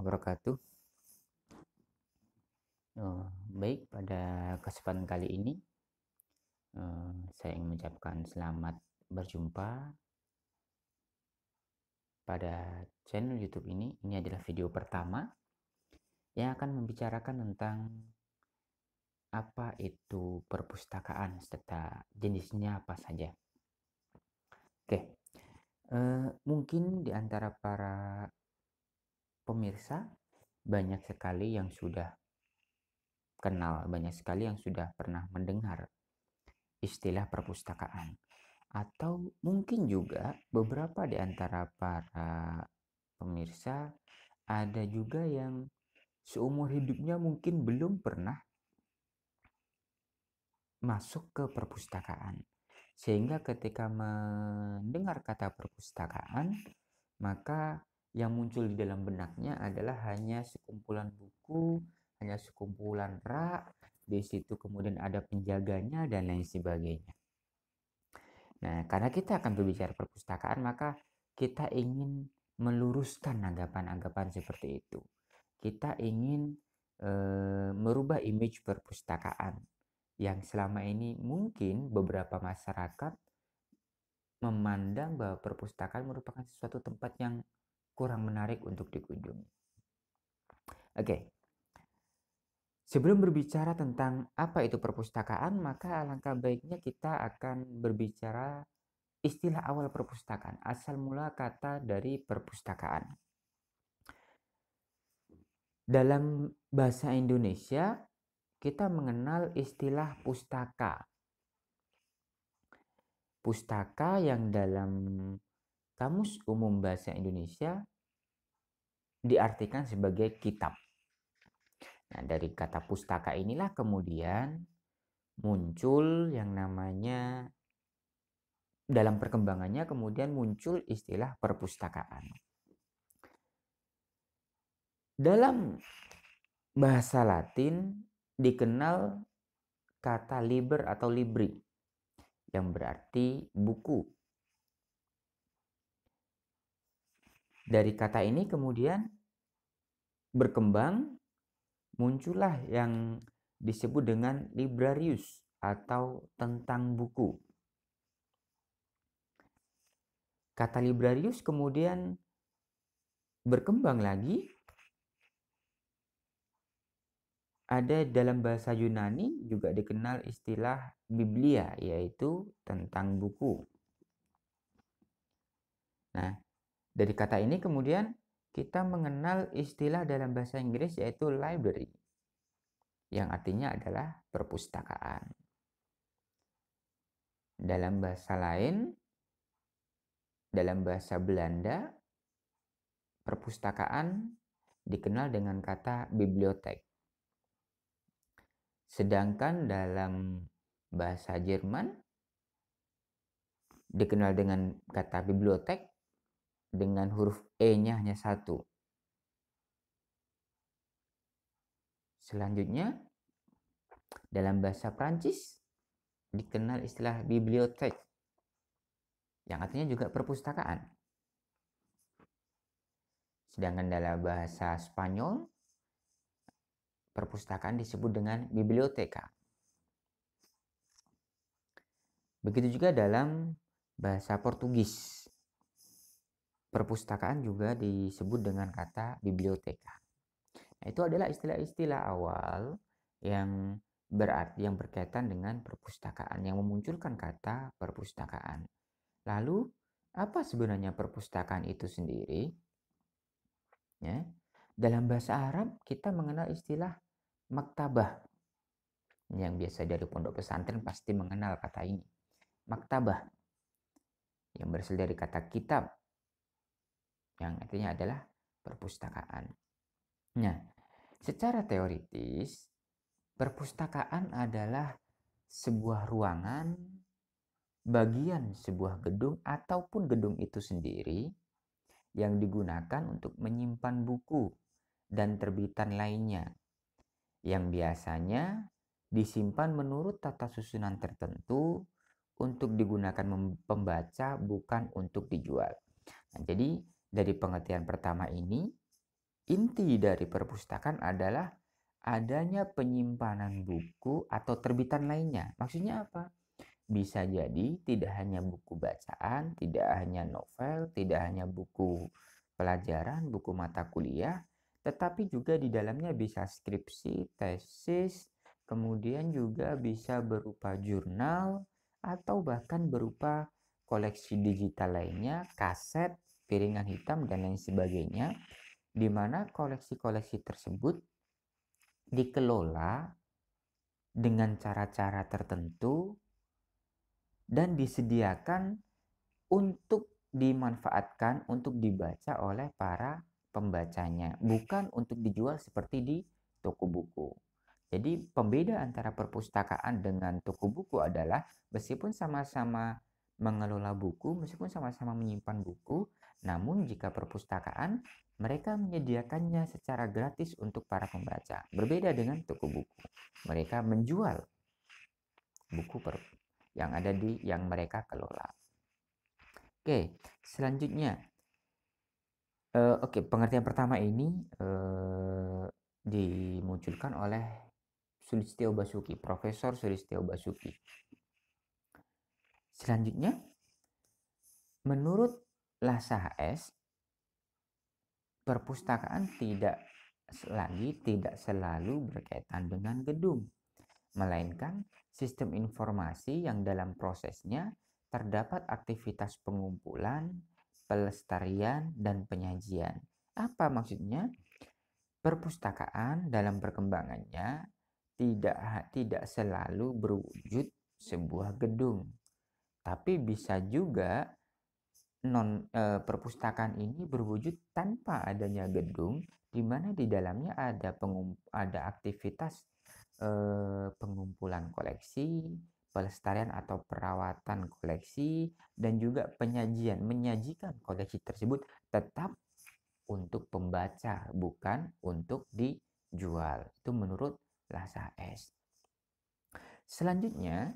wabarakatuh. Baik, pada kesempatan kali ini saya ingin mengucapkan selamat berjumpa pada channel YouTube ini. Ini adalah video pertama yang akan membicarakan tentang apa itu perpustakaan serta jenisnya apa saja. Oke, mungkin di antara para pemirsa banyak sekali yang sudah kenal, banyak sekali yang sudah pernah mendengar istilah perpustakaan. Atau mungkin juga beberapa di antara para pemirsa ada juga yang seumur hidupnya mungkin belum pernah masuk ke perpustakaan. Sehingga ketika mendengar kata perpustakaan, maka yang muncul di dalam benaknya adalah hanya sekumpulan buku, hanya sekumpulan rak, di situ kemudian ada penjaganya dan lain sebagainya. Nah, karena kita akan berbicara perpustakaan, maka kita ingin meluruskan anggapan-anggapan seperti itu. Kita ingin merubah image perpustakaan yang selama ini mungkin beberapa masyarakat memandang bahwa perpustakaan merupakan sesuatu tempat yang kurang menarik untuk dikunjungi. Oke. Sebelum berbicara tentang apa itu perpustakaan, maka alangkah baiknya kita akan berbicara istilah awal perpustakaan, asal mula kata dari perpustakaan. Dalam bahasa Indonesia, kita mengenal istilah pustaka. Pustaka yang dalam Kamus Umum Bahasa Indonesia diartikan sebagai kitab. Nah, dari kata pustaka inilah kemudian muncul yang namanya, dalam perkembangannya kemudian muncul istilah perpustakaan. Dalam bahasa Latin dikenal kata liber atau libri yang berarti buku. Dari kata ini kemudian berkembang, muncullah yang disebut dengan librarius atau tentang buku. Kata librarius kemudian berkembang lagi. Ada dalam bahasa Yunani juga dikenal istilah biblia, yaitu tentang buku. Nah, dari kata ini kemudian kita mengenal istilah dalam bahasa Inggris yaitu library, yang artinya adalah perpustakaan. Dalam bahasa lain, dalam bahasa Belanda, perpustakaan dikenal dengan kata bibliotek. Sedangkan dalam bahasa Jerman dikenal dengan kata bibliotek dengan huruf E-nya hanya satu. Selanjutnya, dalam bahasa Prancis dikenal istilah bibliothèque, yang artinya juga perpustakaan. Sedangkan dalam bahasa Spanyol, perpustakaan disebut dengan biblioteca. Begitu juga dalam bahasa Portugis, perpustakaan juga disebut dengan kata biblioteca. Nah, itu adalah istilah-istilah awal yang berkaitan dengan perpustakaan, yang memunculkan kata perpustakaan. Lalu, apa sebenarnya perpustakaan itu sendiri? Ya, dalam bahasa Arab kita mengenal istilah maktabah. Yang biasa dari pondok pesantren pasti mengenal kata ini. Maktabah, yang berasal dari kata kitab, yang artinya adalah perpustakaan. Nah, secara teoritis, perpustakaan adalah sebuah ruangan, bagian sebuah gedung ataupun gedung itu sendiri yang digunakan untuk menyimpan buku dan terbitan lainnya yang biasanya disimpan menurut tata susunan tertentu untuk digunakan pembaca, bukan untuk dijual. Nah, jadi dari pengertian pertama ini, Inti dari perpustakaan adalah adanya penyimpanan buku atau terbitan lainnya. Maksudnya apa? Bisa jadi tidak hanya buku bacaan, tidak hanya novel, tidak hanya buku pelajaran, buku mata kuliah, tetapi juga di dalamnya bisa skripsi, tesis, kemudian juga bisa berupa jurnal, atau bahkan berupa koleksi digital lainnya, kaset, piringan hitam, dan lain sebagainya, di mana koleksi-koleksi tersebut dikelola dengan cara-cara tertentu dan disediakan untuk dimanfaatkan untuk dibaca oleh para pembacanya, bukan untuk dijual seperti di toko buku. Jadi pembeda antara perpustakaan dengan toko buku adalah meskipun sama-sama mengelola buku, meskipun sama-sama menyimpan buku, namun jika perpustakaan mereka menyediakannya secara gratis untuk para pembaca. Berbeda dengan toko buku. Mereka menjual buku yang ada di yang mereka kelola. Oke, selanjutnya. Pengertian pertama ini dimunculkan oleh Sulistyo Basuki, Profesor Sulistyo Basuki. Selanjutnya, menurut Lhasa HS, perpustakaan tidak selalu berkaitan dengan gedung, melainkan sistem informasi yang dalam prosesnya terdapat aktivitas pengumpulan, pelestarian, dan penyajian. Apa maksudnya? Perpustakaan dalam perkembangannya tidak selalu berwujud sebuah gedung, tapi bisa juga perpustakaan ini berwujud tanpa adanya gedung, di mana di dalamnya ada aktivitas pengumpulan koleksi, pelestarian atau perawatan koleksi, dan juga menyajikan koleksi tersebut tetap untuk pembaca, bukan untuk dijual. Itu menurut Lhasa S. Selanjutnya,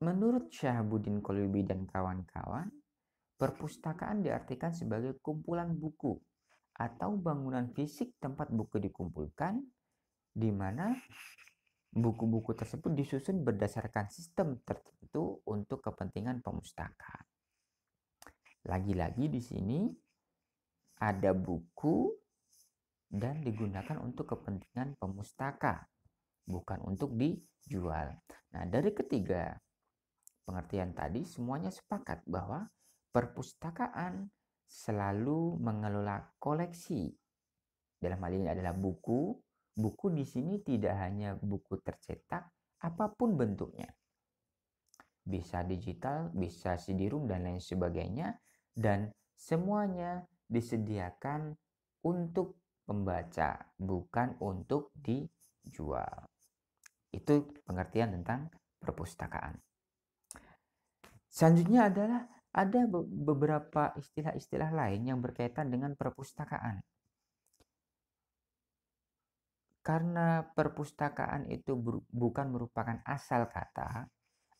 menurut Syahabuddin Qulubi dan kawan-kawan, perpustakaan diartikan sebagai kumpulan buku atau bangunan fisik tempat buku dikumpulkan, di mana buku-buku tersebut disusun berdasarkan sistem tertentu untuk kepentingan pemustaka. Lagi-lagi di sini ada buku dan digunakan untuk kepentingan pemustaka, bukan untuk dijual. Nah, dari ketiga pengertian tadi semuanya sepakat bahwa perpustakaan selalu mengelola koleksi. Dalam hal ini adalah buku. Buku di sini tidak hanya buku tercetak, apapun bentuknya. Bisa digital, bisa CD-ROM, dan lain sebagainya. Dan semuanya disediakan untuk pembaca, bukan untuk dijual. Itu pengertian tentang perpustakaan. Selanjutnya adalah ada beberapa istilah-istilah lain yang berkaitan dengan perpustakaan. Karena perpustakaan itu bukan merupakan asal kata,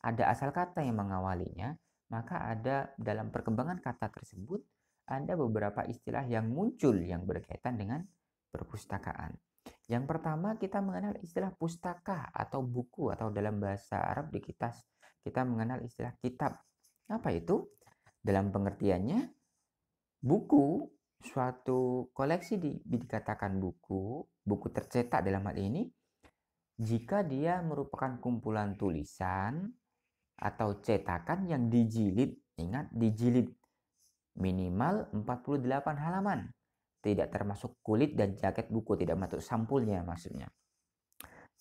ada asal kata yang mengawalinya, maka ada dalam perkembangan kata tersebut ada beberapa istilah yang muncul yang berkaitan dengan perpustakaan. Yang pertama kita mengenal istilah pustaka atau buku, atau dalam bahasa Arab kita mengenal istilah kitab. Apa itu? Dalam pengertiannya, buku, suatu koleksi dikatakan buku tercetak dalam hal ini, jika dia merupakan kumpulan tulisan atau cetakan yang dijilid, ingat dijilid, minimal 48 halaman. Tidak termasuk kulit dan jaket buku, tidak masuk sampulnya maksudnya.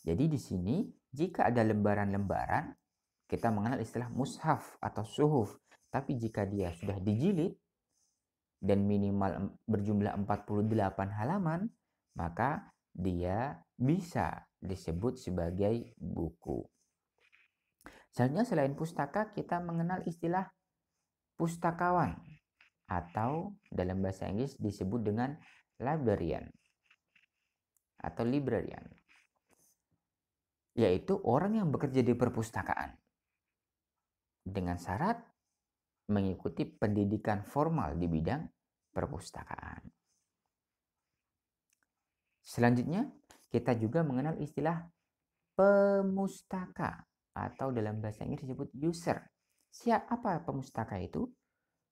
Jadi di sini jika ada lembaran-lembaran, kita mengenal istilah mushaf atau suhuf. Tapi jika dia sudah dijilid dan minimal berjumlah 48 halaman, maka dia bisa disebut sebagai buku. Selanjutnya selain pustaka, kita mengenal istilah pustakawan atau dalam bahasa Inggris disebut dengan librarian atau librarian, yaitu orang yang bekerja di perpustakaan dengan syarat mengikuti pendidikan formal di bidang perpustakaan. Selanjutnya, kita juga mengenal istilah pemustaka atau dalam bahasa Inggris disebut user. Siapa pemustaka itu?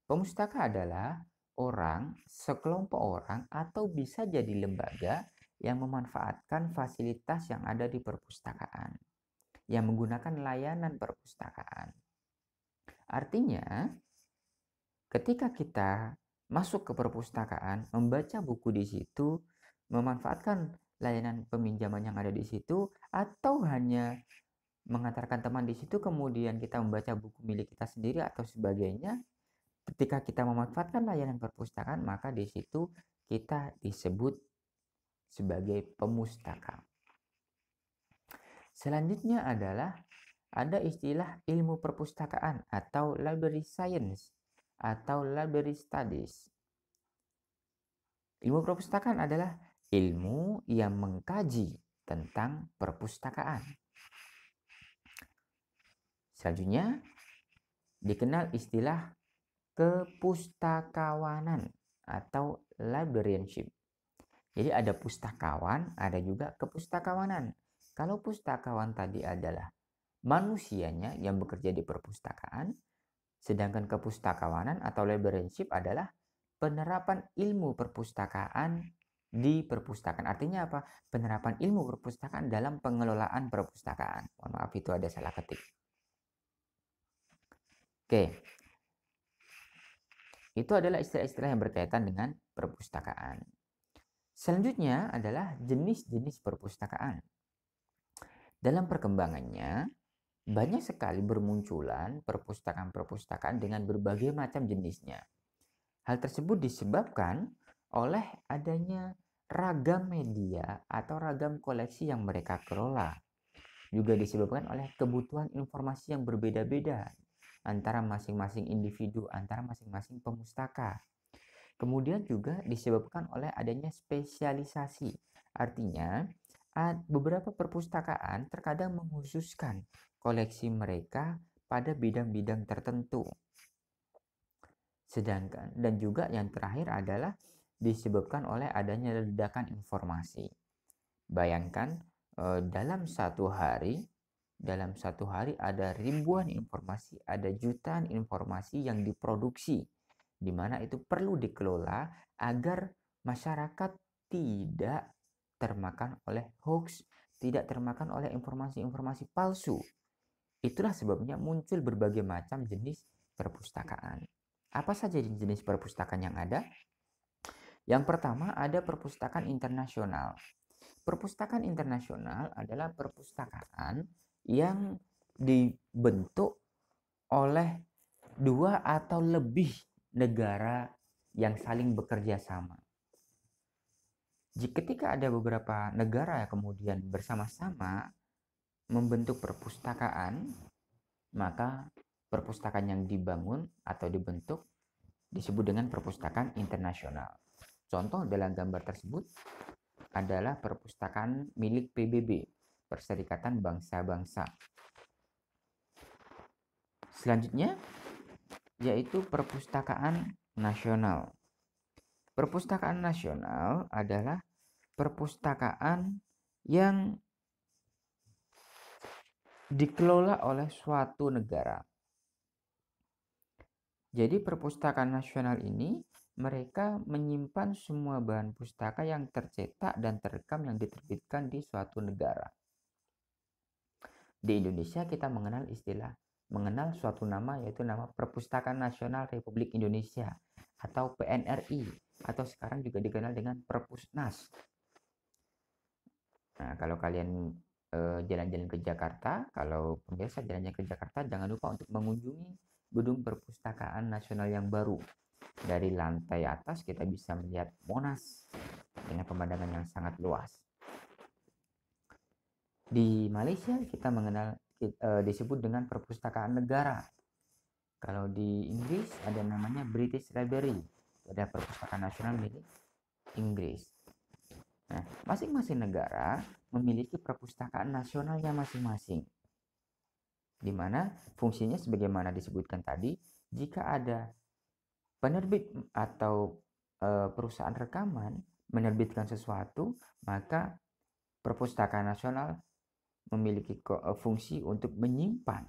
Pemustaka adalah orang, sekelompok orang, atau bisa jadi lembaga yang memanfaatkan fasilitas yang ada di perpustakaan, yang menggunakan layanan perpustakaan. Artinya, ketika kita masuk ke perpustakaan, membaca buku di situ, memanfaatkan layanan peminjaman yang ada di situ, atau hanya mengantarkan teman di situ, kemudian kita membaca buku milik kita sendiri atau sebagainya, ketika kita memanfaatkan layanan perpustakaan, maka di situ kita disebut sebagai pemustaka. Selanjutnya adalah ada istilah ilmu perpustakaan atau library science atau library studies. Ilmu perpustakaan adalah ilmu yang mengkaji tentang perpustakaan. Selanjutnya dikenal istilah kepustakawanan atau librarianship. Jadi ada pustakawan, ada juga kepustakawanan. Kalau pustakawan tadi adalah manusianya yang bekerja di perpustakaan, sedangkan kepustakawanan atau librarianship adalah penerapan ilmu perpustakaan di perpustakaan. Artinya apa? Penerapan ilmu perpustakaan dalam pengelolaan perpustakaan. Mohon maaf, itu ada salah ketik. Oke. Itu adalah istilah-istilah yang berkaitan dengan perpustakaan. Selanjutnya adalah jenis-jenis perpustakaan. Dalam perkembangannya, banyak sekali bermunculan perpustakaan-perpustakaan dengan berbagai macam jenisnya. Hal tersebut disebabkan oleh adanya ragam media atau ragam koleksi yang mereka kelola. Juga disebabkan oleh kebutuhan informasi yang berbeda-beda antara masing-masing individu, antara masing-masing pemustaka. Kemudian juga disebabkan oleh adanya spesialisasi. Artinya, beberapa perpustakaan terkadang mengkhususkan koleksi mereka pada bidang-bidang tertentu. Sedangkan, dan juga yang terakhir adalah disebabkan oleh adanya ledakan informasi. Bayangkan, dalam satu hari ada ribuan informasi, ada jutaan informasi yang diproduksi, di mana itu perlu dikelola agar masyarakat tidak termakan oleh hoax, tidak termakan oleh informasi-informasi palsu. Itulah sebabnya muncul berbagai macam jenis perpustakaan. Apa saja jenis perpustakaan yang ada? Yang pertama ada perpustakaan internasional. Perpustakaan internasional adalah perpustakaan yang dibentuk oleh dua atau lebih negara yang saling bekerja sama. Ketika ada beberapa negara yang kemudian bersama-sama membentuk perpustakaan, maka perpustakaan yang dibangun atau dibentuk disebut dengan perpustakaan internasional. Contoh dalam gambar tersebut adalah perpustakaan milik PBB, Perserikatan Bangsa-Bangsa. Selanjutnya yaitu perpustakaan nasional. Perpustakaan nasional adalah perpustakaan yang dikelola oleh suatu negara. Jadi perpustakaan nasional ini mereka menyimpan semua bahan pustaka yang tercetak dan terekam yang diterbitkan di suatu negara. Di Indonesia kita mengenal suatu nama, yaitu nama Perpustakaan Nasional Republik Indonesia atau PNRI, atau sekarang juga dikenal dengan Perpusnas. Nah, kalau kalian jalan-jalan ke Jakarta, kalau pemirsa jalan-jalan ke Jakarta, jangan lupa untuk mengunjungi gedung Perpustakaan Nasional yang baru. Dari lantai atas kita bisa melihat Monas dengan pemandangan yang sangat luas. Di Malaysia kita mengenal disebut dengan perpustakaan negara. Kalau di Inggris ada namanya British Library, ada perpustakaan nasional milik Inggris. Nah, masing-masing negara memiliki perpustakaan nasionalnya masing-masing, di mana fungsinya sebagaimana disebutkan tadi, jika ada penerbit atau perusahaan rekaman, menerbitkan sesuatu, maka Perpustakaan Nasional memiliki fungsi untuk menyimpan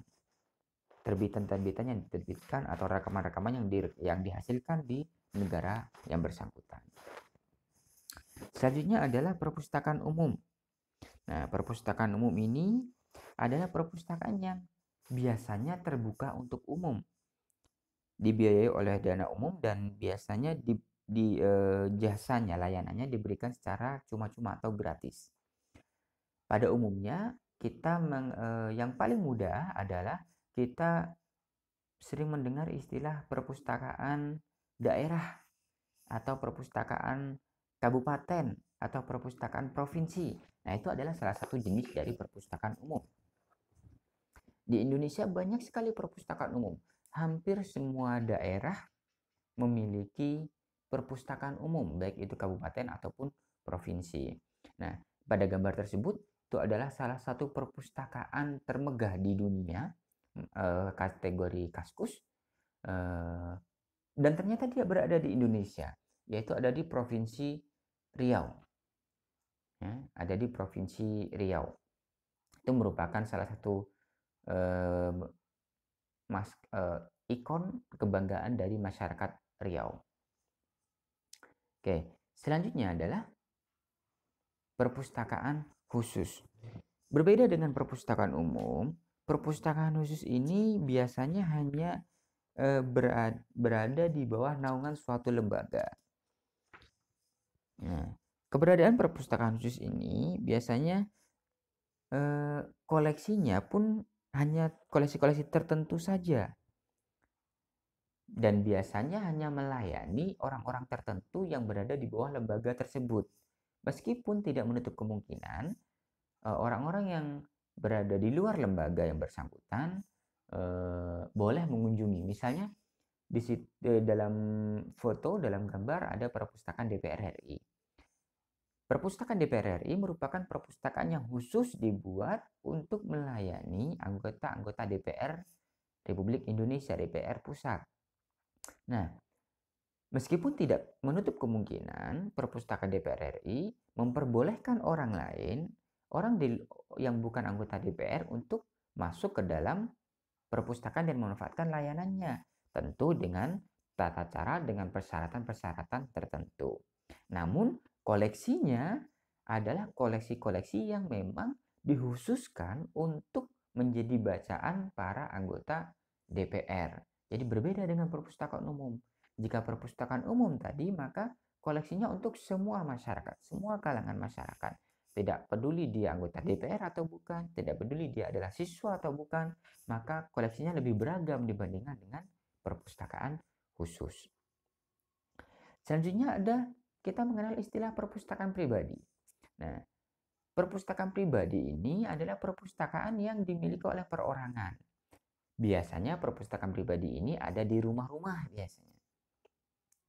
terbitan-terbitan yang diterbitkan atau rekaman-rekaman yang dihasilkan di negara yang bersangkutan. Selanjutnya adalah perpustakaan umum. Nah, perpustakaan umum ini adalah perpustakaan yang biasanya terbuka untuk umum, dibiayai oleh dana umum, dan biasanya jasanya, layanannya diberikan secara cuma-cuma atau gratis. Pada umumnya, yang paling mudah adalah kita sering mendengar istilah perpustakaan daerah atau perpustakaan kabupaten atau perpustakaan provinsi. Nah, itu adalah salah satu jenis dari perpustakaan umum. Di Indonesia banyak sekali perpustakaan umum. Hampir semua daerah memiliki perpustakaan umum, baik itu kabupaten ataupun provinsi. Nah, pada gambar tersebut itu adalah salah satu perpustakaan termegah di dunia, kategori Kaskus, dan ternyata dia berada di Indonesia, yaitu ada di Provinsi Riau. Ya, ada di Provinsi Riau. Itu merupakan salah satu ikon kebanggaan dari masyarakat Riau. Oke, selanjutnya adalah perpustakaan khusus. Berbeda dengan perpustakaan umum, perpustakaan khusus ini biasanya hanya berada di bawah naungan suatu lembaga. Nah, keberadaan perpustakaan khusus ini biasanya koleksinya pun hanya koleksi-koleksi tertentu saja, dan biasanya hanya melayani orang-orang tertentu yang berada di bawah lembaga tersebut. Meskipun tidak menutup kemungkinan orang-orang yang berada di luar lembaga yang bersangkutan boleh mengunjungi. Misalnya dalam foto, dalam gambar ada perpustakaan DPR RI. Perpustakaan DPR RI merupakan perpustakaan yang khusus dibuat untuk melayani anggota-anggota DPR Republik Indonesia, DPR Pusat. Nah, meskipun tidak menutup kemungkinan perpustakaan DPR RI memperbolehkan orang lain, yang bukan anggota DPR, untuk masuk ke dalam perpustakaan dan memanfaatkan layanannya, tentu dengan tata cara, dengan persyaratan-persyaratan tertentu. Namun, koleksinya adalah koleksi-koleksi yang memang dikhususkan untuk menjadi bacaan para anggota DPR. Jadi berbeda dengan perpustakaan umum. Jika perpustakaan umum tadi, maka koleksinya untuk semua masyarakat, semua kalangan masyarakat. Tidak peduli dia anggota DPR atau bukan, tidak peduli dia adalah siswa atau bukan, maka koleksinya lebih beragam dibandingkan dengan perpustakaan khusus. Selanjutnya kita mengenal istilah perpustakaan pribadi. Nah, perpustakaan pribadi ini adalah perpustakaan yang dimiliki oleh perorangan. Biasanya perpustakaan pribadi ini ada di rumah-rumah biasanya.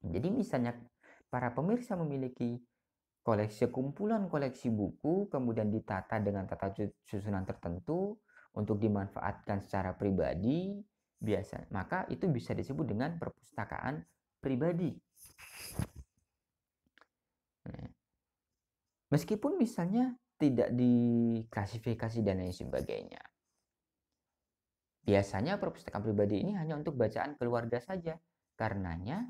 Jadi misalnya para pemirsa memiliki kumpulan koleksi buku, kemudian ditata dengan tata susunan tertentu untuk dimanfaatkan secara pribadi, maka itu bisa disebut dengan perpustakaan pribadi. Meskipun misalnya tidak diklasifikasi dan lain sebagainya. Biasanya perpustakaan pribadi ini hanya untuk bacaan keluarga saja. Karenanya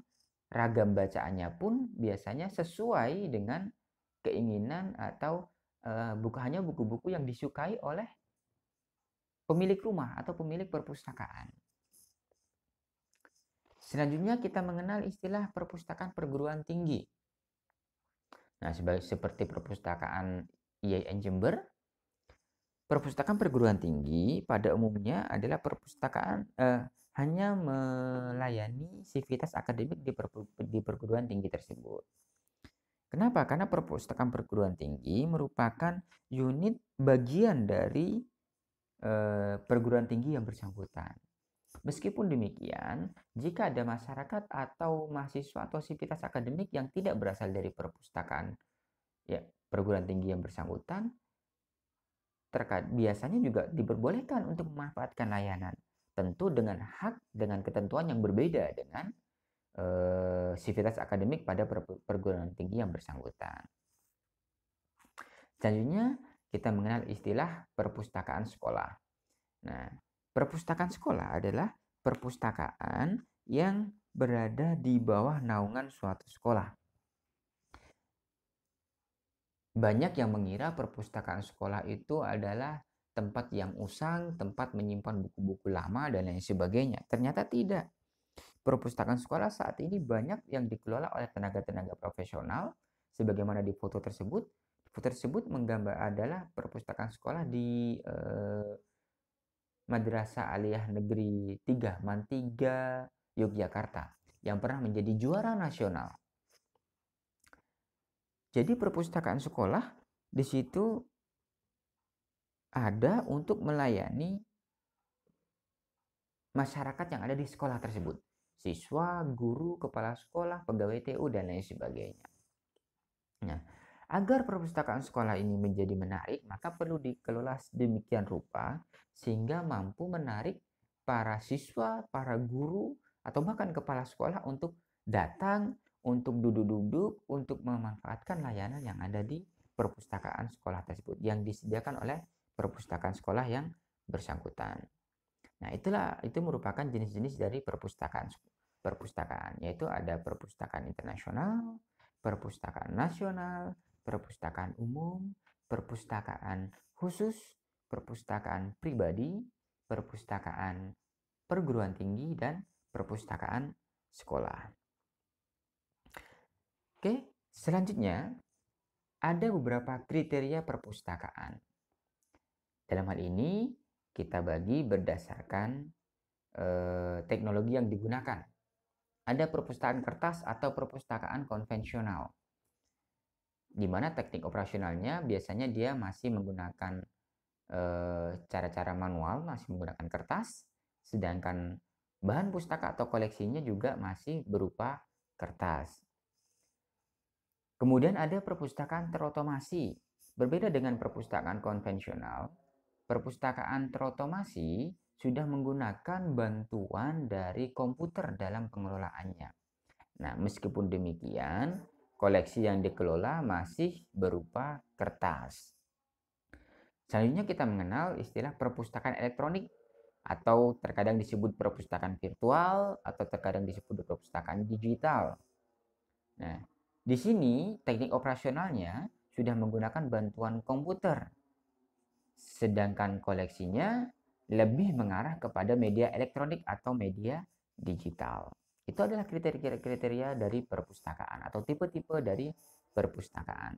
ragam bacaannya pun biasanya sesuai dengan keinginan atau hanya buku-buku yang disukai oleh pemilik rumah atau pemilik perpustakaan. Selanjutnya kita mengenal istilah perpustakaan perguruan tinggi. Nah, seperti perpustakaan IAIN Jember, perpustakaan perguruan tinggi pada umumnya adalah perpustakaan hanya melayani sivitas akademik di perguruan tinggi tersebut. Kenapa? Karena perpustakaan perguruan tinggi merupakan unit bagian dari perguruan tinggi yang bersangkutan. Meskipun demikian, jika ada masyarakat atau mahasiswa atau sivitas akademik yang tidak berasal dari perpustakaan perguruan tinggi yang bersangkutan, biasanya juga diperbolehkan untuk memanfaatkan layanan, tentu dengan hak, dengan ketentuan yang berbeda dengan sivitas akademik pada perguruan tinggi yang bersangkutan. Selanjutnya, kita mengenal istilah perpustakaan sekolah. Nah, perpustakaan sekolah adalah perpustakaan yang berada di bawah naungan suatu sekolah. Banyak yang mengira perpustakaan sekolah itu adalah tempat yang usang, tempat menyimpan buku-buku lama, dan lain sebagainya. Ternyata tidak. Perpustakaan sekolah saat ini banyak yang dikelola oleh tenaga-tenaga profesional, sebagaimana di foto tersebut. Foto tersebut menggambar adalah perpustakaan sekolah di Madrasah Aliyah Negeri 3, Mantiga, Yogyakarta, yang pernah menjadi juara nasional. Jadi perpustakaan sekolah di situ ada untuk melayani masyarakat yang ada di sekolah tersebut. Siswa, guru, kepala sekolah, pegawai TU, dan lain sebagainya. Nah, agar perpustakaan sekolah ini menjadi menarik, maka perlu dikelola sedemikian rupa sehingga mampu menarik para siswa, para guru, atau bahkan kepala sekolah untuk datang, untuk duduk-duduk, untuk memanfaatkan layanan yang ada di perpustakaan sekolah tersebut yang disediakan oleh perpustakaan sekolah yang bersangkutan. Nah, itu merupakan jenis-jenis dari perpustakaan, yaitu ada perpustakaan internasional, perpustakaan nasional, perpustakaan umum, perpustakaan khusus, perpustakaan pribadi, perpustakaan perguruan tinggi, dan perpustakaan sekolah. Oke, selanjutnya ada beberapa kriteria perpustakaan. Dalam hal ini kita bagi berdasarkan teknologi yang digunakan. Ada perpustakaan kertas atau perpustakaan konvensional, di mana teknik operasionalnya biasanya dia masih menggunakan cara-cara manual, masih menggunakan kertas, sedangkan bahan pustaka atau koleksinya juga masih berupa kertas. Kemudian ada perpustakaan terotomasi. Berbeda dengan perpustakaan konvensional, perpustakaan terotomasi sudah menggunakan bantuan dari komputer dalam pengelolaannya. Nah, meskipun demikian, koleksi yang dikelola masih berupa kertas. Selanjutnya kita mengenal istilah perpustakaan elektronik, atau terkadang disebut perpustakaan virtual, atau terkadang disebut perpustakaan digital. Nah, di sini teknik operasionalnya sudah menggunakan bantuan komputer, sedangkan koleksinya lebih mengarah kepada media elektronik atau media digital. Itu adalah kriteria-kriteria dari perpustakaan atau tipe-tipe dari perpustakaan.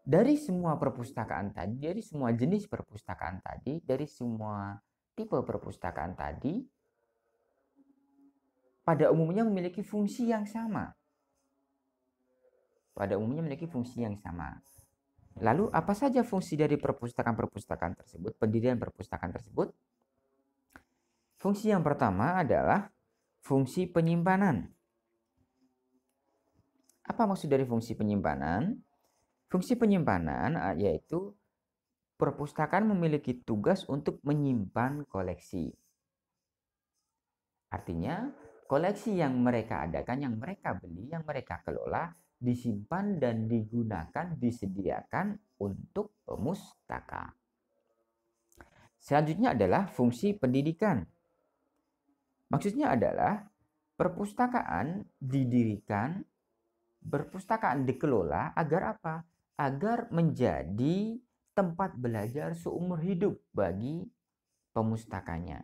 Dari semua perpustakaan tadi, dari semua jenis perpustakaan tadi, dari semua tipe perpustakaan tadi, pada umumnya memiliki fungsi yang sama. Lalu apa saja fungsi dari perpustakaan-perpustakaan tersebut, pendirian perpustakaan tersebut? Fungsi yang pertama adalah fungsi penyimpanan. Apa maksud dari fungsi penyimpanan? Fungsi penyimpanan yaitu perpustakaan memiliki tugas untuk menyimpan koleksi. Artinya, koleksi yang mereka adakan, yang mereka beli, yang mereka kelola, disimpan dan digunakan, disediakan untuk pemustaka. Selanjutnya adalah fungsi pendidikan. Maksudnya adalah perpustakaan didirikan, perpustakaan dikelola agar apa? Agar menjadi tempat belajar seumur hidup bagi pemustakanya.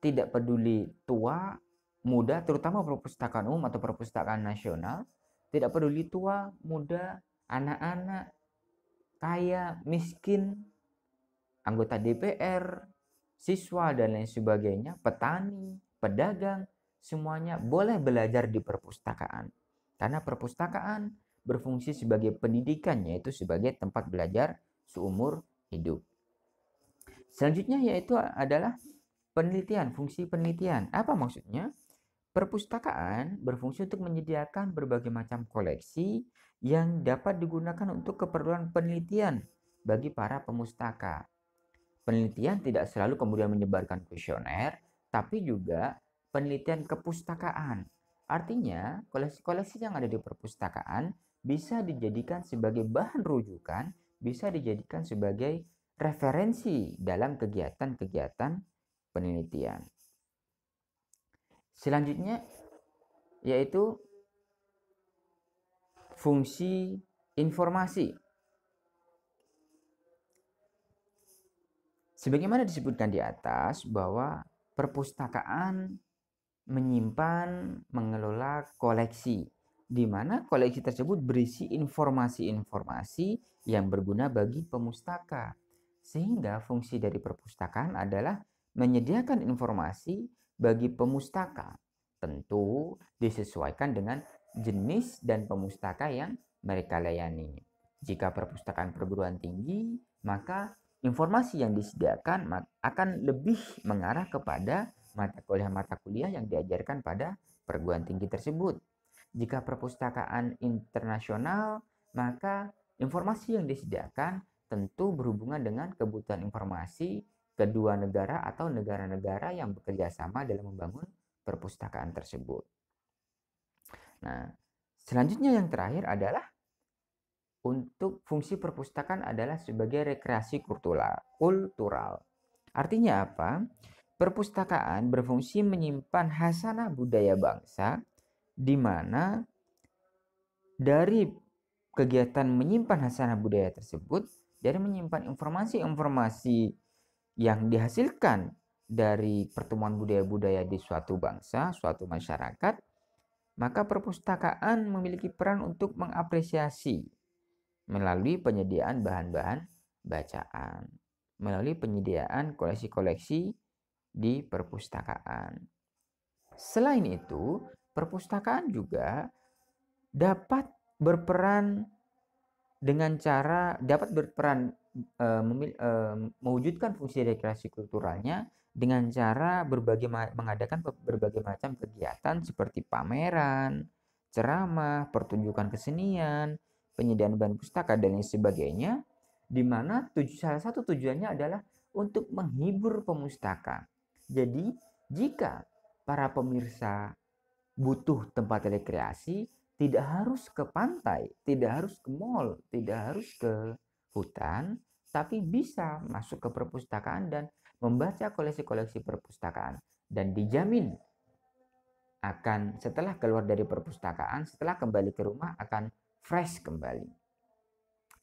Tidak peduli tua, muda, terutama perpustakaan umum atau perpustakaan nasional, tidak peduli tua, muda, anak-anak, kaya, miskin, anggota DPR, siswa, dan lain sebagainya, petani, pedagang, semuanya boleh belajar di perpustakaan. Karena perpustakaan berfungsi sebagai pendidikan, yaitu sebagai tempat belajar seumur hidup. Selanjutnya yaitu adalah penelitian, fungsi penelitian. Apa maksudnya? Perpustakaan berfungsi untuk menyediakan berbagai macam koleksi yang dapat digunakan untuk keperluan penelitian bagi para pemustaka. Penelitian tidak selalu kemudian menyebarkan kuesioner, tapi juga penelitian kepustakaan. Artinya, koleksi-koleksi yang ada di perpustakaan bisa dijadikan sebagai bahan rujukan, bisa dijadikan sebagai referensi dalam kegiatan-kegiatan penelitian. Selanjutnya yaitu fungsi informasi. Sebagaimana disebutkan di atas bahwa perpustakaan menyimpan, mengelola koleksi, di mana koleksi tersebut berisi informasi-informasi yang berguna bagi pemustaka. Sehingga fungsi dari perpustakaan adalah menyediakan informasi bagi pemustaka. Tentu disesuaikan dengan jenis dan pemustaka yang mereka layani. Jika perpustakaan perguruan tinggi, maka informasi yang disediakan akan lebih mengarah kepada mata kuliah yang diajarkan pada perguruan tinggi tersebut. Jika perpustakaan internasional, maka informasi yang disediakan tentu berhubungan dengan kebutuhan informasi kedua negara atau negara-negara yang bekerja sama dalam membangun perpustakaan tersebut. Nah, selanjutnya yang terakhir adalah untuk fungsi perpustakaan adalah sebagai rekreasi kultural. Artinya apa? Perpustakaan berfungsi menyimpan khasanah budaya bangsa, di mana dari kegiatan menyimpan khasanah budaya tersebut, dari menyimpan informasi-informasi yang dihasilkan dari pertemuan budaya-budaya di suatu bangsa, suatu masyarakat, maka perpustakaan memiliki peran untuk mengapresiasi melalui penyediaan bahan-bahan bacaan, melalui penyediaan koleksi-koleksi di perpustakaan. Selain itu, perpustakaan juga dapat berperan mewujudkan fungsi rekreasi kulturalnya dengan cara mengadakan berbagai macam kegiatan seperti pameran, ceramah, pertunjukan kesenian, penyediaan bahan pustaka dan lain sebagainya, di mana salah satu tujuannya adalah untuk menghibur pemustaka. Jadi, jika para pemirsa butuh tempat rekreasi, tidak harus ke pantai, tidak harus ke mall, tidak harus ke hutan, tapi bisa masuk ke perpustakaan dan membaca koleksi-koleksi perpustakaan. Dan dijamin akan setelah keluar dari perpustakaan, setelah kembali ke rumah akan fresh kembali.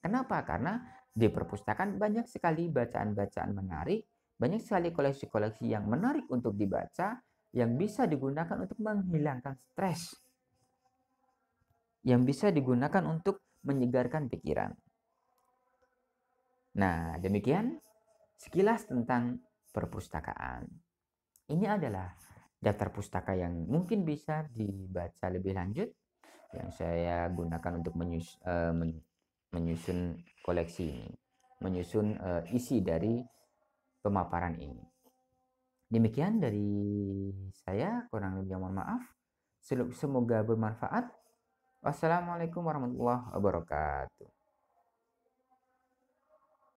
Kenapa? Karena di perpustakaan banyak sekali bacaan-bacaan menarik, banyak sekali koleksi-koleksi yang menarik untuk dibaca, yang bisa digunakan untuk menghilangkan stres, yang bisa digunakan untuk menyegarkan pikiran. Nah, demikian sekilas tentang perpustakaan. Ini adalah daftar pustaka yang mungkin bisa dibaca lebih lanjut, yang saya gunakan untuk menyusun koleksi ini, menyusun isi dari pemaparan ini. Demikian dari saya, kurang lebih mohon maaf. Semoga bermanfaat. Wassalamualaikum warahmatullahi wabarakatuh.